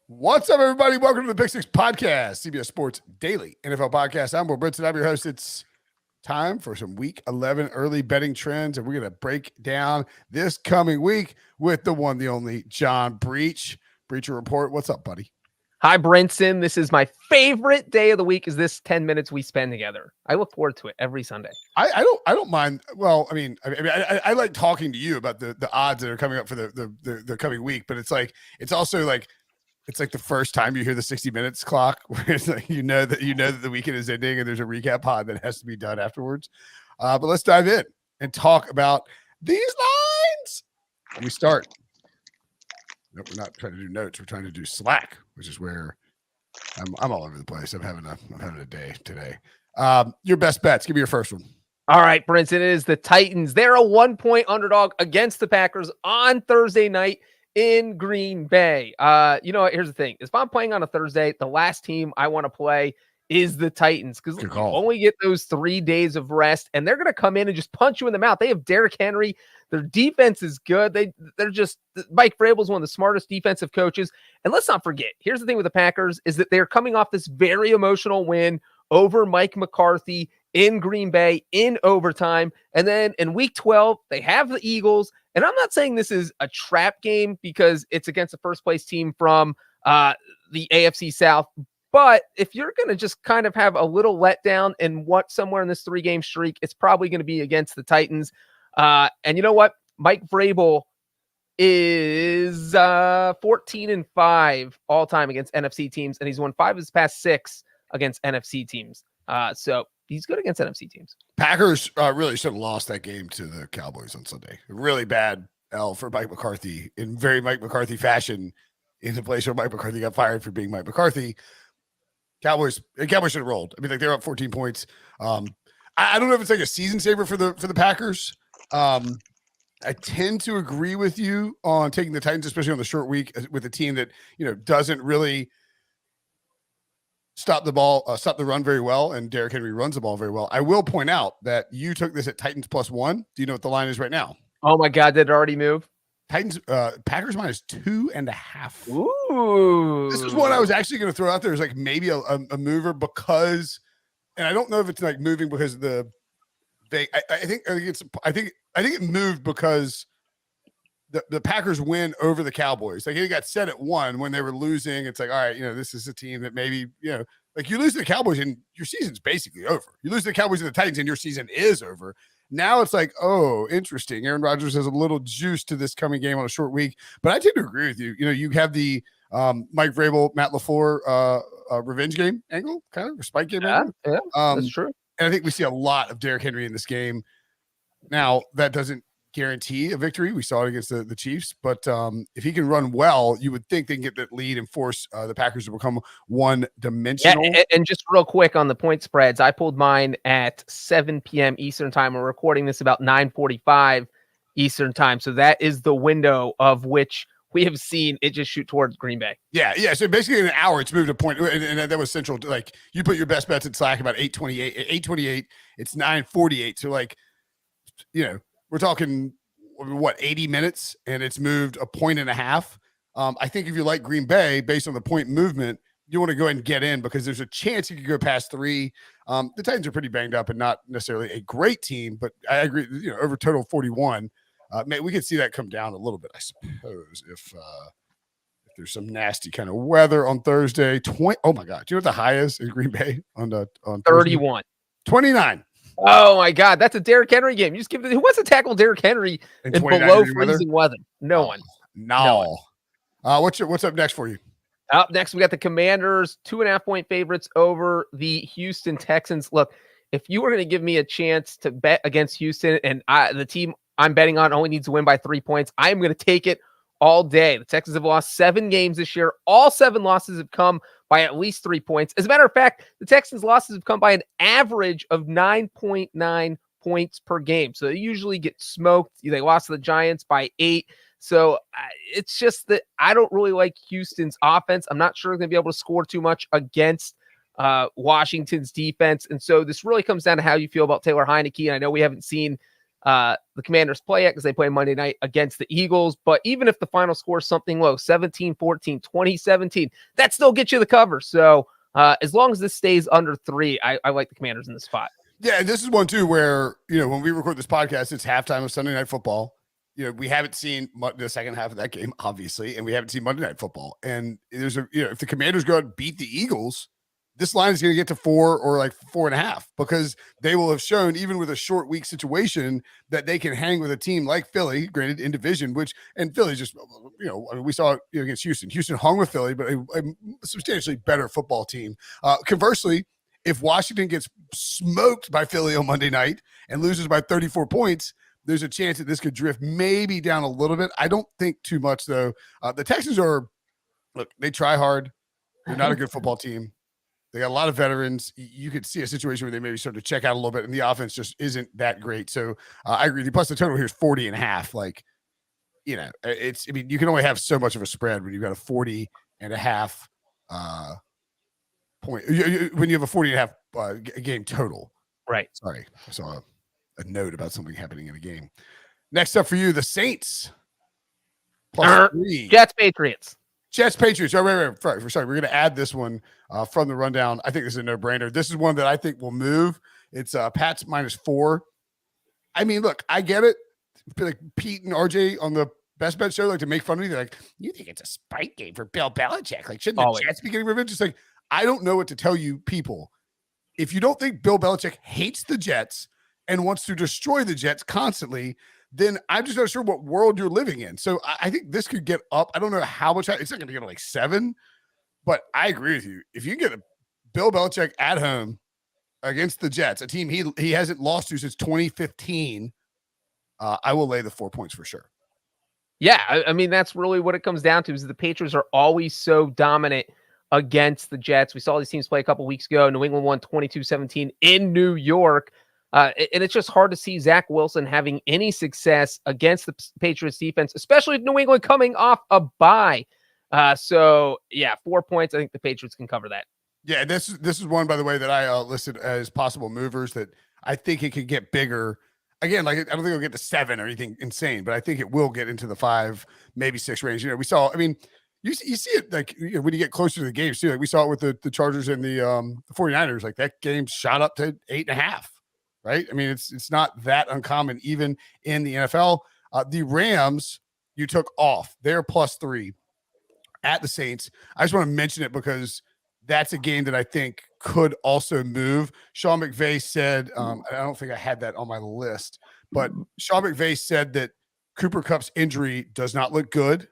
What's up, everybody? Welcome to the Pick Six Podcast, CBS Sports Daily NFL Podcast. I'm Brinson. I'm your host. It's time for some Week 11 early betting trends, and we're going to break down this coming week with the one, the only John Breech. Breacher Report. What's up, buddy? Hi, Brinson. This is my favorite day of the week. Is this 10 minutes we spend together? I look forward to it every Sunday. I don't mind. Well, I like talking to you about the odds that are coming up for the coming week, but it's also like the first time you hear the 60 minutes clock where it's like, you know that the weekend is ending and there's a recap pod that has to be done afterwards. But let's dive in and talk about these lines. We start. Nope, we're not trying to do notes. We're trying to do Slack, which is where I'm all over the place. I'm having a day today. Your best bets. Give me your first one. All right, Brinson, it is the Titans. They're a 1-point underdog against the Packers on Thursday night in Green Bay. Here's the thing. If I'm playing on a Thursday, the last team I want to play is the Titans because you only get those 3 days of rest, and they're going to come in and just punch you in the mouth. They have Derrick Henry. Their defense is good. They're just Mike Vrabel's one of the smartest defensive coaches. And let's not forget, here's the thing with the Packers is that they're coming off this very emotional win over Mike McCarthy in Green Bay in overtime. And then in week 12, they have the Eagles. And I'm not saying this is a trap game because it's against the first place team from the AFC South. But if you're going to just kind of have a little letdown and want somewhere in this 3-game streak, it's probably going to be against the Titans. And you know what? Mike Vrabel is 14-5 all time against NFC teams, and he's won 5 of his past 6 against NFC teams. So he's good against NFC teams. Packers really should have lost that game to the Cowboys on Sunday. Really bad L for Mike McCarthy in very Mike McCarthy fashion in the place where Mike McCarthy got fired for being Mike McCarthy. Cowboys should have rolled. I mean, like they're up 14 points. I don't know if it's like a season saver for the Packers. I tend to agree with you on taking the Titans, especially on the short week with a team that, doesn't really stop the run very well. And Derrick Henry runs the ball very well. I will point out that you took this at Titans +1. Do you know what the line is right now? Oh my God. Did it already move? Titans, Packers -2.5. Ooh. This is one I was actually going to throw out there as like maybe a mover because, and I don't know if it's like moving because of the, I think it moved because the Packers win over the Cowboys. Like it got set at 1 when they were losing. It's like, all right, this is a team that maybe, like you lose to the Cowboys and your season's basically over. You lose to the Cowboys and the Titans and your season is over. Now it's like, oh, interesting. Aaron Rodgers has a little juice to this coming game on a short week, but I tend to agree with you. You have the Mike Vrabel, Matt LaFleur revenge game angle, kind of, or spike game angle. Yeah, that's true. And I think we see a lot of Derrick Henry in this game. Now, that doesn't guarantee a victory. We saw it against the Chiefs, but if he can run well, you would think they can get that lead and force the Packers to become one-dimensional. Yeah, and just real quick on the point spreads, I pulled mine at 7 p.m. Eastern time. We're recording this about 9:45 Eastern time, so that is the window of which we have seen it just shoot towards Green Bay. Yeah. So basically in an hour, it's moved a point, and that was central. Like you put your best bets in Slack about 8:28. It's 9:48. So like, we're talking what 80 minutes, and it's moved 1.5 points. I think if you like Green Bay, based on the point movement, you want to go ahead and get in because there's a chance you could go past 3. The Titans are pretty banged up and not necessarily a great team, but I agree. Over total 41. We could see that come down a little bit, I suppose, if there's some nasty kind of weather on Thursday. Oh my God! Do you know what the high is in Green Bay on 31, 29? Oh my God, that's a Derrick Henry game. You just give it. Who wants to tackle Derrick Henry in below freezing weather? No one. No. What's up next for you? Up next, we got the Commanders, 2.5-point favorites over the Houston Texans. Look, if you were going to give me a chance to bet against Houston, and the team I'm betting on only needs to win by 3 points, I'm going to take it all day. The Texans have lost 7 games this year. All 7 losses have come by at least 3 points. As a matter of fact, the Texans' losses have come by an average of 9.9 points per game. So they usually get smoked. They lost to the Giants by 8. So it's just that I don't really like Houston's offense. I'm not sure they're going to be able to score too much against Washington's defense. And so this really comes down to how you feel about Taylor Heineke. And I know we haven't seen the Commanders play it because they play Monday night against the Eagles. But even if the final score is something low, 17-14, 20-17, that still gets you the cover. So as long as this stays under 3, I like the Commanders in this spot. Yeah, and this is one too where, when we record this podcast, it's halftime of Sunday Night Football. We haven't seen the second half of that game, obviously, and we haven't seen Monday Night Football. And there's if the Commanders go out and beat the Eagles, this line is going to get to 4 or like 4.5 because they will have shown, even with a short week situation, that they can hang with a team like Philly, granted in division, and Philly just, we saw it against Houston. Houston hung with Philly, but a substantially better football team. Conversely, if Washington gets smoked by Philly on Monday night and loses by 34 points, there's a chance that this could drift maybe down a little bit. I don't think too much, though. The Texans they try hard. They're not a good football team. They got a lot of veterans. You could see a situation where they maybe start to check out a little bit, and the offense just isn't that great. So I agree. Plus, the total here is 40.5. You can only have so much of a spread when you've got a 40.5 point. When you have a 40.5 game total. Right. Sorry. I saw a note about something happening in a game. Next up for you, the Saints. +3. Jets, Patriots. Jets, Patriots. Oh, right. Sorry. We're going to add this one from the rundown. I think this is a no-brainer. This is one that I think will move. It's Pats -4. I mean, look, I get it. Like Pete and RJ on the Best Bet show like to make fun of me. They're like, you think it's a spite game for Bill Belichick? Like, shouldn't the Jets be getting revenge? It's like, I don't know what to tell you people. If you don't think Bill Belichick hates the Jets and wants to destroy the Jets constantly, then I'm just not sure what world you're living in. So I think this could get up. I don't know how much. It's not going to get to like 7, but I agree with you. If you get a Bill Belichick at home against the Jets, a team he hasn't lost to since 2015, I will lay the 4 points for sure. Yeah, I mean, that's really what it comes down to is the Patriots are always so dominant against the Jets. We saw these teams play a couple weeks ago. New England won 22-17 in New York. And it's just hard to see Zach Wilson having any success against the Patriots defense, especially New England coming off a bye. So, yeah, 4 points. I think the Patriots can cover that. Yeah, this is one, by the way, that I listed as possible movers that I think it could get bigger. Again, like I don't think it'll get to 7 or anything insane, but I think it will get into the 5, maybe 6 range. We saw, I mean, you see it like when you get closer to the games too. Like we saw it with the Chargers and the 49ers. Like that game shot up to 8.5. Right? I mean, it's not that uncommon even in the NFL. The Rams you took off. They're +3 at the Saints. I just want to mention it because that's a game that I think could also move. Sean McVay said, I don't think I had that on my list, but Sean McVay said that Cooper Kupp's injury does not look good.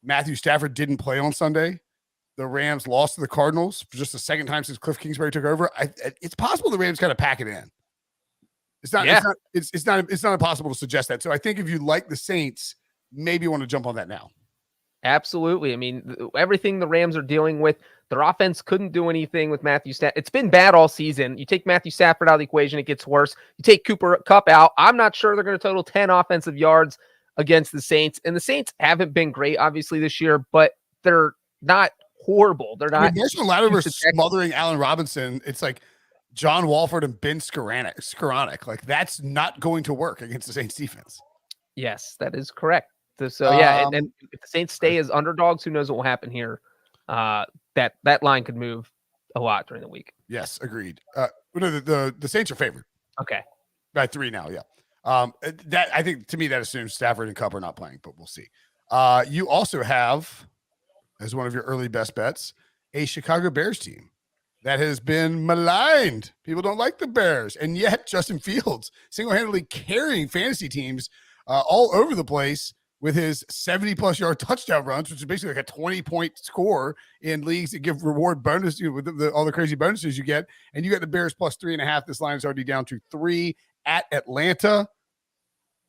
Matthew Stafford didn't play on Sunday. The Rams lost to the Cardinals for just the second time since Cliff Kingsbury took over. It's possible the Rams kind of pack it in. It's not impossible to suggest that. So I think if you like the Saints, maybe you want to jump on that now. Absolutely. I mean, everything the Rams are dealing with, their offense couldn't do anything with Matthew Stafford. It's been bad all season. You take Matthew Stafford out of the equation, it gets worse. You take Cooper Kupp out. I'm not sure they're going to total 10 offensive yards against the Saints. And the Saints haven't been great, obviously, this year, but they're not horrible. They're not. Marshall Lattimore smothering Allen Robinson. It's like John Walford and Ben Skoranek. Like that's not going to work against the Saints defense. Yes, that is correct. So yeah, and if the Saints stay as underdogs, who knows what will happen here? That line could move a lot during the week. Yes, agreed. The Saints are favored. Okay, by 3 now. Yeah. That I think to me that assumes Stafford and Kupp are not playing, but we'll see. You also have as one of your early best bets a Chicago Bears team that has been maligned. People don't like the Bears, and yet Justin Fields single-handedly carrying fantasy teams all over the place with his 70-plus yard touchdown runs, which is basically like a 20-point score in leagues that give reward bonus with all the crazy bonuses you get. And you got the Bears +3.5. This line is already down to 3 at Atlanta.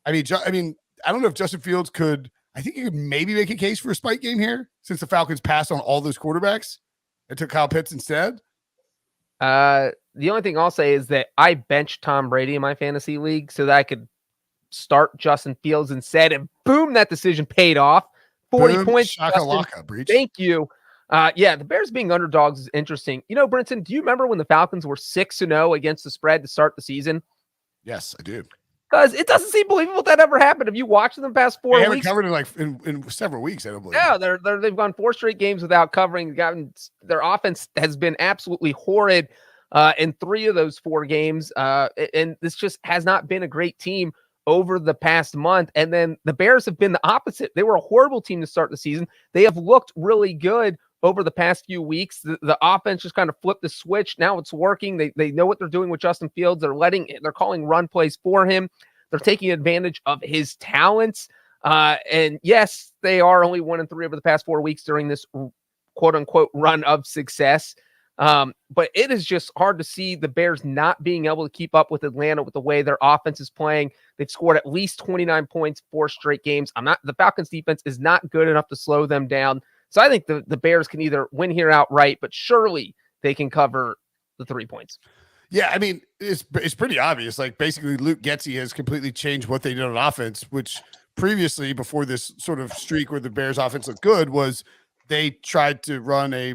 I mean, I don't know if Justin Fields could. I think he could maybe make a case for a spike game here since the Falcons passed on all those quarterbacks and took Kyle Pitts instead. The only thing I'll say is that I benched Tom Brady in my fantasy league so that I could start Justin Fields instead, and boom, that decision paid off. 40 points. Shaka-laka, Breech. Thank you. Yeah, the Bears being underdogs is interesting. You know, Brinson, do you remember when the Falcons were 6-0 against the spread to start the season? Yes, I do. Because it doesn't seem believable that ever happened. Have you watched them past 4 They haven't weeks? covered in several weeks, I don't believe. Yeah, they've gone 4 straight games without covering. Their offense has been absolutely horrid in 3 of those 4 games. And this just has not been a great team over the past month. And then the Bears have been the opposite. They were a horrible team to start the season. They have looked really good over the past few weeks. The offense just kind of flipped the switch. Now it's working. They know what they're doing with Justin Fields. They're calling run plays for him. They're taking advantage of his talents. And yes, they are only 1-3 over the past 4 weeks during this quote unquote run of success. But it is just hard to see the Bears not being able to keep up with Atlanta with the way their offense is playing. They've scored at least 29 points 4 straight games. The Falcons defense is not good enough to slow them down. So I think the Bears can either win here outright, but surely they can cover the 3 points. Yeah, I mean, it's pretty obvious. Like, basically, Luke Getsy has completely changed what they did on offense, which previously, before this sort of streak where the Bears offense looked good, was they tried to run a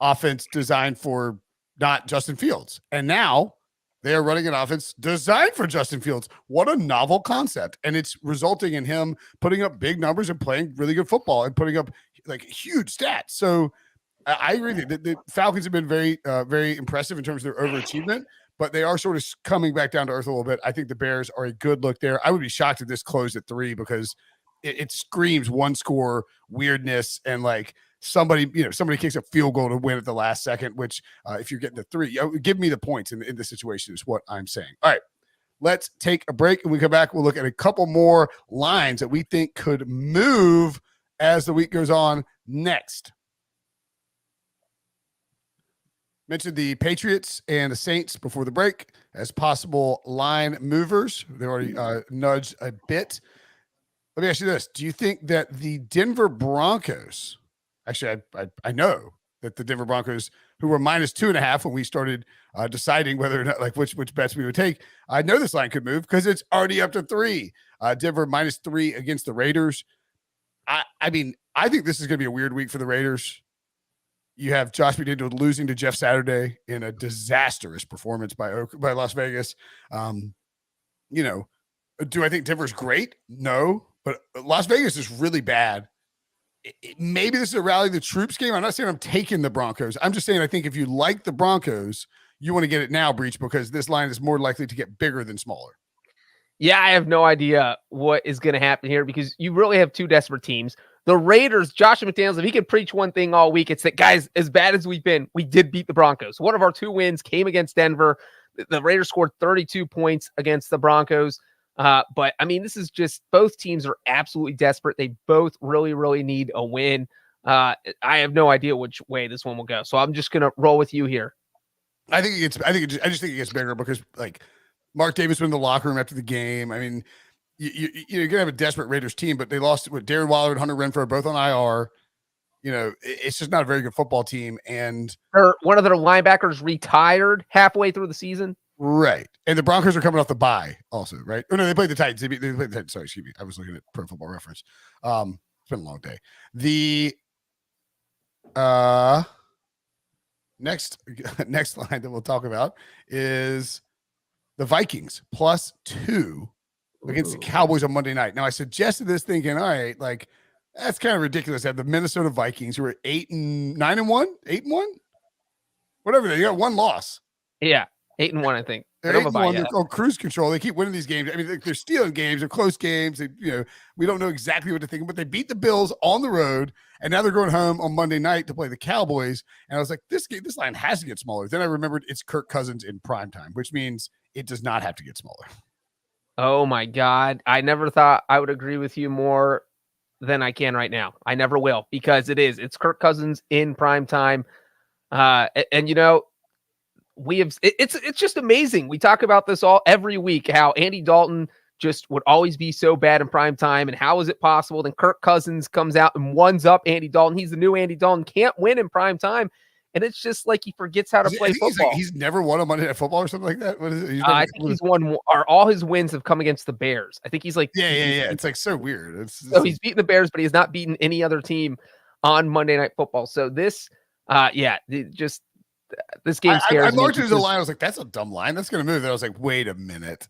offense designed for not Justin Fields. And now they are running an offense designed for Justin Fields. What a novel concept. And it's resulting in him putting up big numbers and playing really good football and putting up like huge stats. So I agree with you. The Falcons have been very, very impressive in terms of their overachievement, but they are sort of coming back down to earth a little bit. I think the Bears are a good look there. I would be shocked if this closed at 3 because it screams one score weirdness and like somebody kicks a field goal to win at the last second, which if you're getting to 3, give me the points in this situation is what I'm saying. All right, let's take a break. And we come back. We'll look at a couple more lines that we think could move as the week goes on next. Mentioned the Patriots and the Saints before the break as possible line movers. They already nudged a bit. Let me ask you this. Do you think that the Denver Broncos, actually, I know that the Denver Broncos, who were -2.5 when we started deciding whether or not, like, which bets we would take, I know this line could move because it's already up to 3. Denver -3 against the Raiders. I mean, I think this is going to be a weird week for the Raiders. You have Josh McDaniels losing to Jeff Saturday in a disastrous performance by Las Vegas. Do I think Denver's great? No, but Las Vegas is really bad. Maybe this is a rally the troops game. I'm not saying I'm taking the Broncos. I'm just saying I think if you like the Broncos, you want to get it now, Breech, because this line is more likely to get bigger than smaller. Yeah, I have no idea what is going to happen here because you really have 2 desperate teams. The Raiders, Josh McDaniels, if he could preach one thing all week, it's that, guys, as bad as we've been, we did beat the Broncos. One of our 2 wins came against Denver. The Raiders scored 32 points against the Broncos. But, I mean, this is just both teams are absolutely desperate. They both really, really need a win. I have no idea which way this one will go. So I'm just going to roll with you here. I just think it gets bigger because, like, Mark Davis went in the locker room after the game. I mean, you're gonna have a desperate Raiders team, but they lost with Darren Waller and Hunter Renfrow both on IR. It's just not a very good football team. And one of their linebackers retired halfway through the season. Right. And the Broncos are coming off the bye also, right? Oh, no, they played the Titans. They played the Titans. Sorry, excuse me. I was looking at Pro Football Reference. It's been a long day. The next line that we'll talk about is the Vikings +2 against the Cowboys on Monday night. Now, I suggested this thinking, all right, like, that's kind of ridiculous. I have the Minnesota Vikings who are 8-1, whatever. They got 1 loss. Yeah, 8-1, I think. They're 8-1. They're called cruise control. They keep winning these games. I mean, they're stealing games. They're close games. We don't know exactly what to think, but they beat the Bills on the road, and now they're going home on Monday night to play the Cowboys. And I was like, this line has to get smaller. Then I remembered it's Kirk Cousins in primetime, which means it does not have to get smaller. Oh my God. I never thought I would agree with you more than I can right now. I never will, because it's Kirk Cousins in primetime. And it's just amazing. We talk about this every week, how Andy Dalton just would always be so bad in prime time. And how is it possible? Then Kirk Cousins comes out and ones up Andy Dalton. He's the new Andy Dalton, can't win in prime time. And it's just like he forgets how to play football. He's never won a Monday Night Football or something like that. What is it? I think he's won, or all his wins have come against the Bears. I think he's like, yeah. It's like so weird. So he's beaten the Bears, but he has not beaten any other team on Monday Night Football. So this, just This game I scares me. marked it as a line. I was like, that's a dumb line. That's going to move. Then I was like, wait a minute.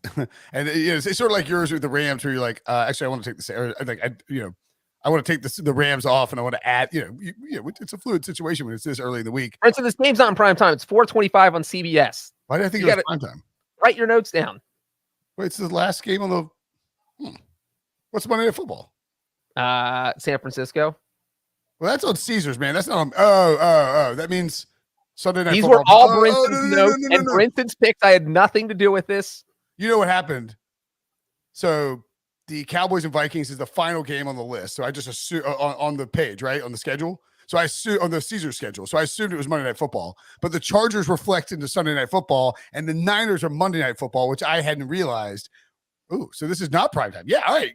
And it's sort of like yours with the Rams, where you're like, actually, I want to take this. Or like, I want to take the Rams off, and I want to add. It's a fluid situation when it's this early in the week. For instance, this game's not in prime time. It's 4:25 on CBS. Why did I think it was prime time? Write your notes down. Wait, it's the last game on the. What's Monday Night Football? San Francisco. Well, that's on Caesars, man. That's not on. Oh. That means Sunday Night These Football. were all Brinson's notes, and Brinson's picks. I had nothing to do with this. You know what happened? So the Cowboys and Vikings is the final game on the list. So I just assume on the page, right? On the schedule. So I assume on the Caesar schedule. So I assumed it was Monday Night Football. But the Chargers reflect into Sunday Night Football, and the Niners are Monday Night Football, which I hadn't realized. Ooh, so this is not prime time. Yeah, all right.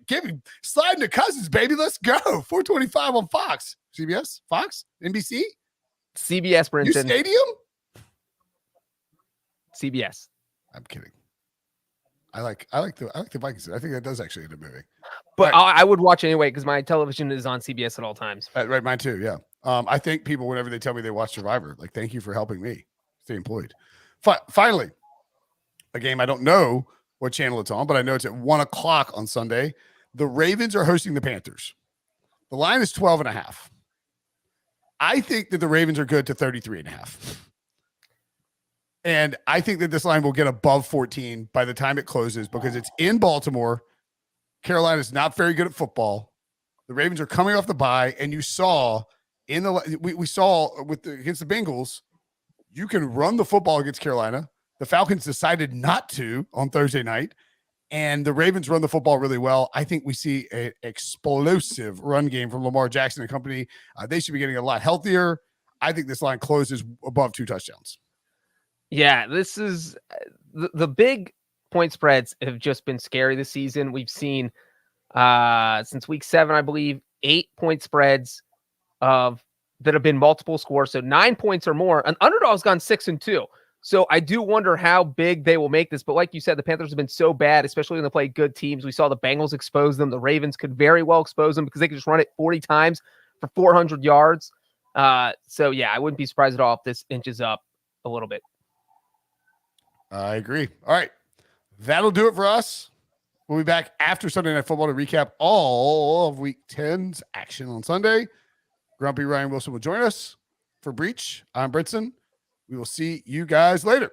Slide into Cousins, baby. Let's go. 4:25 on Fox. CBS? Fox? NBC? CBS, Brinson. New stadium? CBS. I'm kidding. I like the Vikings. I think that does actually end up moving. But right. I would watch anyway because my television is on CBS at all times. Right, mine too. Yeah. I think people, whenever they tell me they watch Survivor, like, thank you for helping me stay employed. Finally, a game I don't know what channel it's on, but I know it's at 1:00 on Sunday. The Ravens are hosting the Panthers. The line is 12.5. I think that the Ravens are good to 33.5. And I think that this line will get above 14 by the time it closes because it's in Baltimore. Carolina's not very good at football. The Ravens are coming off the bye, and you saw we saw against the Bengals, you can run the football against Carolina. The Falcons decided not to on Thursday night, and the Ravens run the football really well. I think we see an explosive run game from Lamar Jackson and company. They should be getting a lot healthier. I think this line closes above 2 touchdowns. Yeah, this is the big point spreads have just been scary this season. We've seen since week 7, I believe, 8-point spreads that have been multiple scores. So 9 points or more. An underdog's gone 6-2. So I do wonder how big they will make this. But like you said, the Panthers have been so bad, especially when they play good teams. We saw the Bengals expose them. The Ravens could very well expose them because they could just run it 40 times for 400 yards. So yeah, I wouldn't be surprised at all if this inches up a little bit. I agree. All right. That'll do it for us. We'll be back after Sunday Night Football to recap all of Week 10's action on Sunday. Grumpy Ryan Wilson will join us. For Breech, I'm Brinson. We will see you guys later.